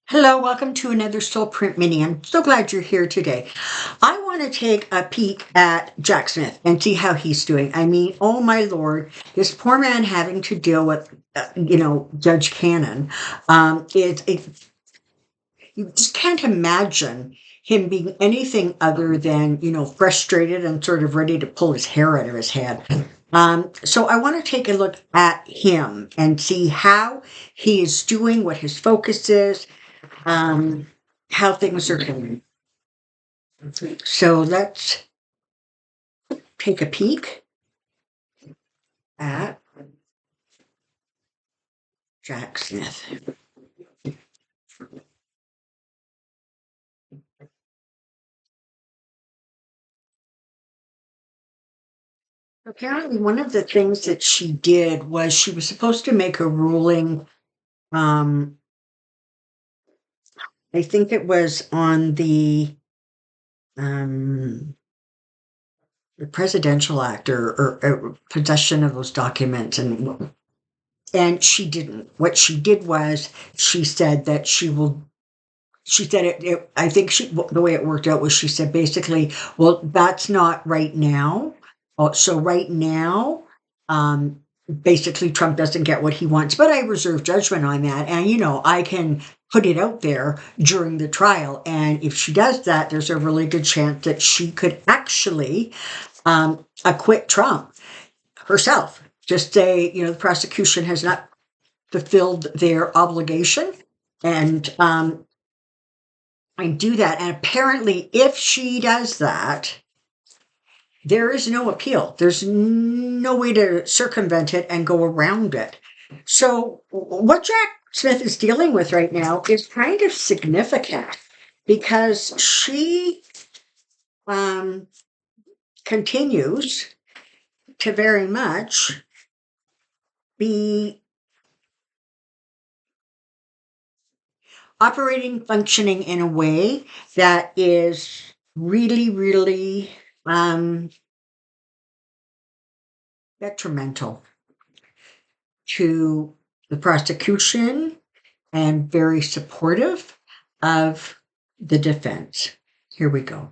Hello, welcome to another Soulprint Mini. I'm so glad you're here today. I want to take a peek at Jack Smith and see how he's doing. I mean, oh my Lord, this poor man having to deal with, Judge Cannon. You just can't imagine him being anything other than, frustrated and sort of ready to pull his hair out of his head. So I want to take a look at him and see how he is doing, what his focus is, how things are going. So let's take a peek at Jack Smith. Apparently, one of the things that she did was she was supposed to make a ruling. I think it was on um, the Presidential Act or possession of those documents, and she didn't. What she did was she said that she will. She said I think the way it worked out was she said basically, well, that's not right now. So right now, um, basically Trump doesn't get what he wants, but I reserve judgment on that. And, I can put it out there during the trial. And if she does that, there's a really good chance that she could actually acquit Trump herself. Just say, the prosecution has not fulfilled their obligation. And do that. And apparently, if she does that, there is no appeal. There's no way to circumvent it and go around it. So, what Jack Smith is dealing with right now is kind of significant because she continues to very much be operating, functioning in a way that is really, really detrimental to the prosecution and very supportive of the defense. Here we go.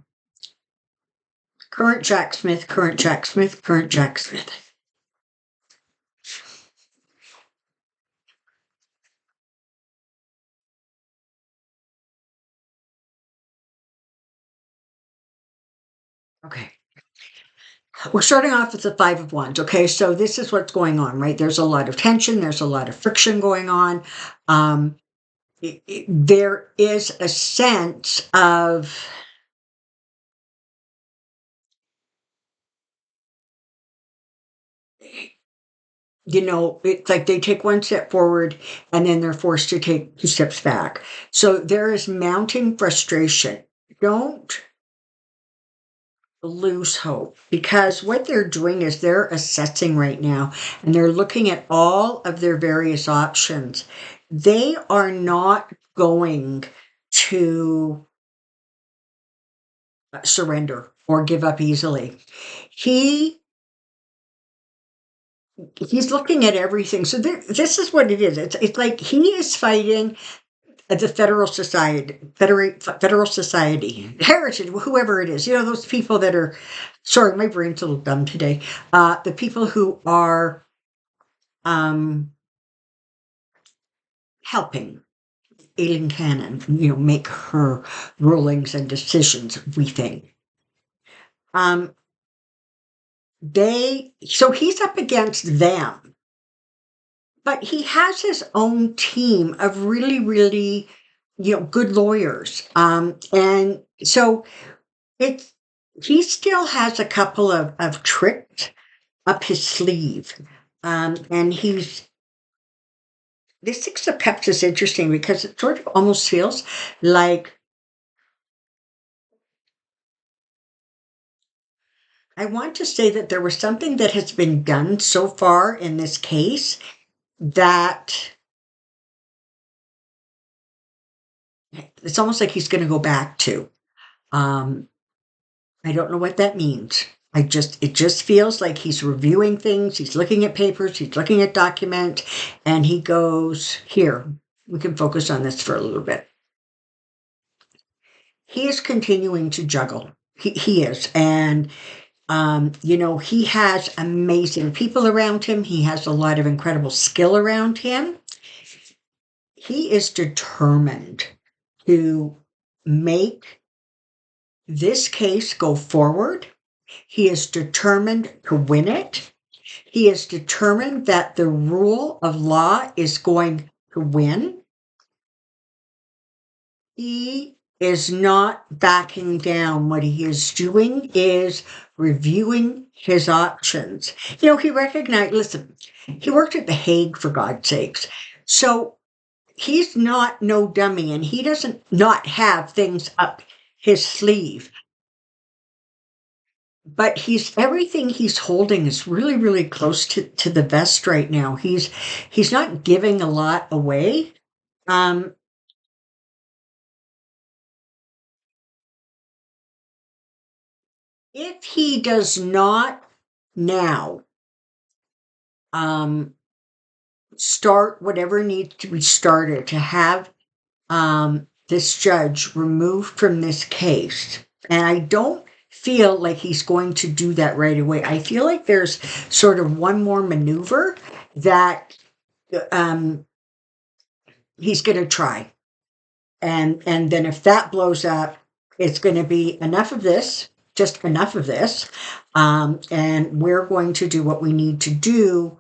Current Jack Smith, current Jack Smith, current Jack Smith. Okay. We're starting off with the Five of Wands. Okay, so this is what's going on, right? There's a lot of tension, there's a lot of friction going on. There is a sense of it's like they take one step forward and then they're forced to take two steps back. So there is mounting frustration. Don't lose hope because what they're doing is they're assessing right now and they're looking at all of their various options. They are not going to surrender or give up easily. He's looking at everything. So this is what it is. It's like he is fighting the Federal Society, Heritage, whoever it is. Those people that are. Sorry, my brain's a little dumb today. The people who are helping Aileen Cannon, make her rulings and decisions. We think. So he's up against them, but he has his own team of really, really, good lawyers. And so he still has a couple of tricks up his sleeve. And this Six of Cups is interesting because it sort of almost feels like I want to say that there was something that has been done so far in this case that it's almost like he's going to go back to. I don't know what that means. It just feels like he's reviewing things. He's looking at papers. He's looking at documents, and he goes, "Here, we can focus on this for a little bit." he is continuing to juggle. He is. And, he has amazing people around him. He has a lot of incredible skill around him. He is determined to make this case go forward. He is determined to win it. He is determined that the rule of law is going to win. He is not backing down. What he is doing is reviewing his options. He recognized, listen, he worked at The Hague, for God's sakes. So he's not no dummy, and he doesn't not have things up his sleeve. But everything he's holding is really, really close to the vest right now. He's not giving a lot away. Um, if he does not now um, start whatever needs to be started to have this judge removed from this case, and I don't feel like he's going to do that right away. I feel like there's sort of one more maneuver that he's going to try. And then if that blows up, it's going to be enough of this, just enough of this. And we're going to do what we need to do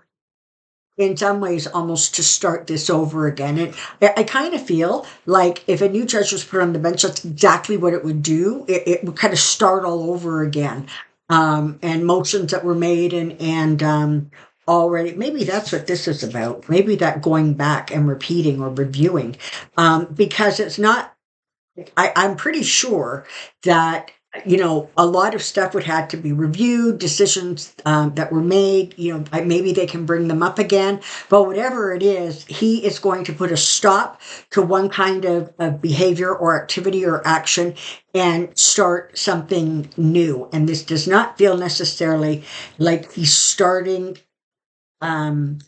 in some ways almost to start this over again. And I kind of feel like if a new judge was put on the bench, that's exactly what it would do. It would kind of start all over again. And motions that were made and already, maybe that's what this is about. Maybe that going back and repeating or reviewing, because it's not, I'm pretty sure that a lot of stuff would have to be reviewed, decisions that were made, maybe they can bring them up again, but whatever it is, he is going to put a stop to one kind of behavior or activity or action and start something new. And this does not feel necessarily like he's starting that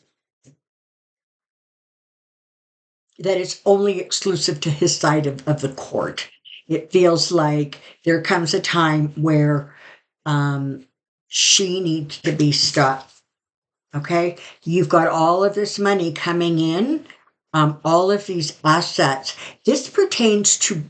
it's only exclusive to his side of the court. It feels like there comes a time where she needs to be stopped. Okay? You've got all of this money coming in, all of these assets. This pertains to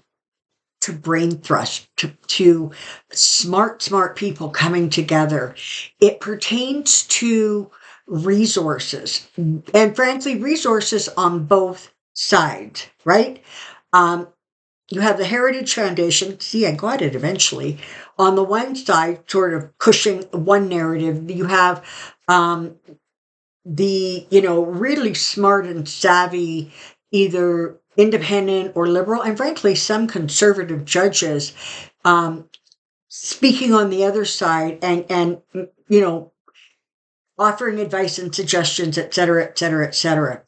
brain thrust, to smart people coming together. It pertains to resources, and frankly, resources on both sides, right? You have the Heritage Foundation. See, I got it eventually. On the one side, sort of pushing one narrative, you have the really smart and savvy, either independent or liberal, and frankly, some conservative judges speaking on the other side and offering advice and suggestions, et cetera, et cetera, et cetera.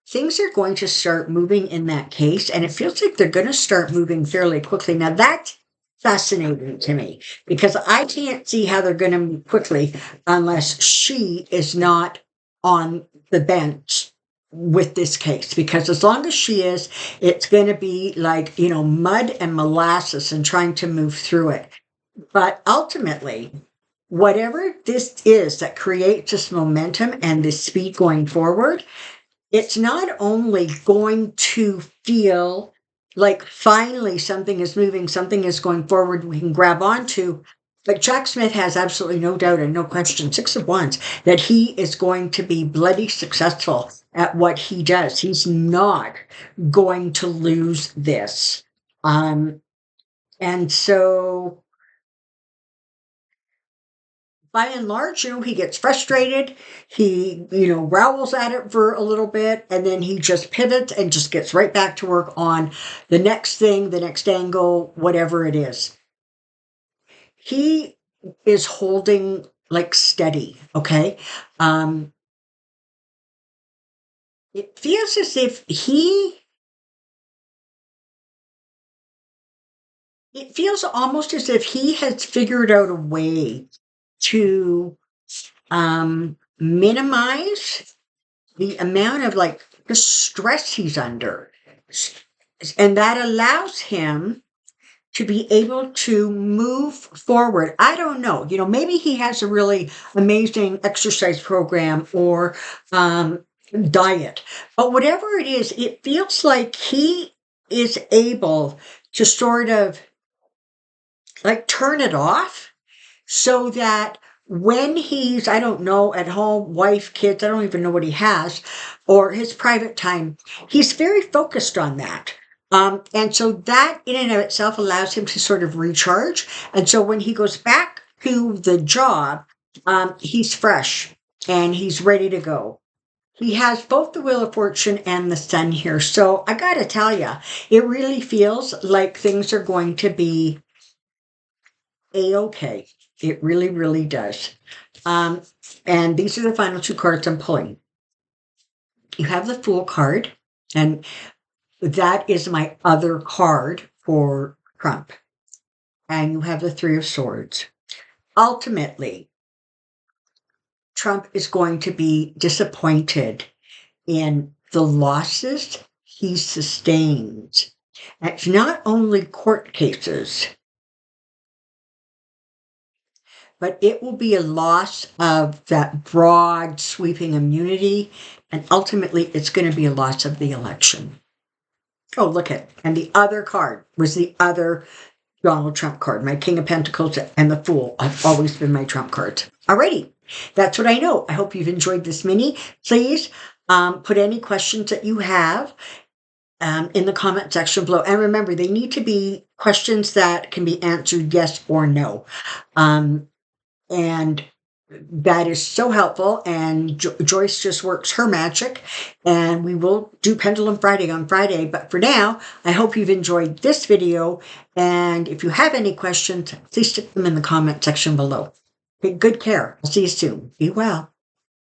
Things are going to start moving in that case, and it feels like they're going to start moving fairly quickly. Now, that's fascinating to me because I can't see how they're going to move quickly unless she is not on the bench with this case. Because as long as she is, it's going to be like, mud and molasses and trying to move through it. But ultimately, whatever this is that creates this momentum and this speed going forward, it's not only going to feel like finally something is moving, something is going forward, we can grab onto. But Jack Smith has absolutely no doubt and no question, 6 of Wands, that he is going to be bloody successful at what he does. He's not going to lose this. And so by and large, he gets frustrated. He, growls at it for a little bit, and then he just pivots and just gets right back to work on the next thing, the next angle, whatever it is. He is holding like steady, okay? It feels as if it feels almost as if he has figured out a way to minimize the amount of the stress he's under. And that allows him to be able to move forward. I don't know, maybe he has a really amazing exercise program or diet, but whatever it is, it feels like he is able to sort of like turn it off so that when he's, I don't know, at home, wife, kids, I don't even know what he has, or his private time, he's very focused on that. And so that in and of itself allows him to sort of recharge. And so when he goes back to the job, he's fresh and he's ready to go. He has both the Wheel of Fortune and the Sun here. So I got to tell you, it really feels like things are going to be A-okay. It really, really does. And these are the final two cards I'm pulling. You have the Fool card, and that is my other card for Trump. And you have the Three of Swords. Ultimately, Trump is going to be disappointed in the losses he sustained. It's not only court cases, but it will be a loss of that broad, sweeping immunity, and ultimately it's going to be a loss of the election. Oh, look at, and the other card was the other Donald Trump card, my King of Pentacles and the Fool. Have always been my Trump cards. Alrighty, that's what I know. I hope you've enjoyed this mini. Please put any questions that you have in the comment section below. And remember, they need to be questions that can be answered yes or no. And that is so helpful. And Joyce just works her magic. And we will do Pendulum Friday on Friday. But for now, I hope you've enjoyed this video. And if you have any questions, please stick them in the comment section below. Take good care. I'll see you soon. Be well.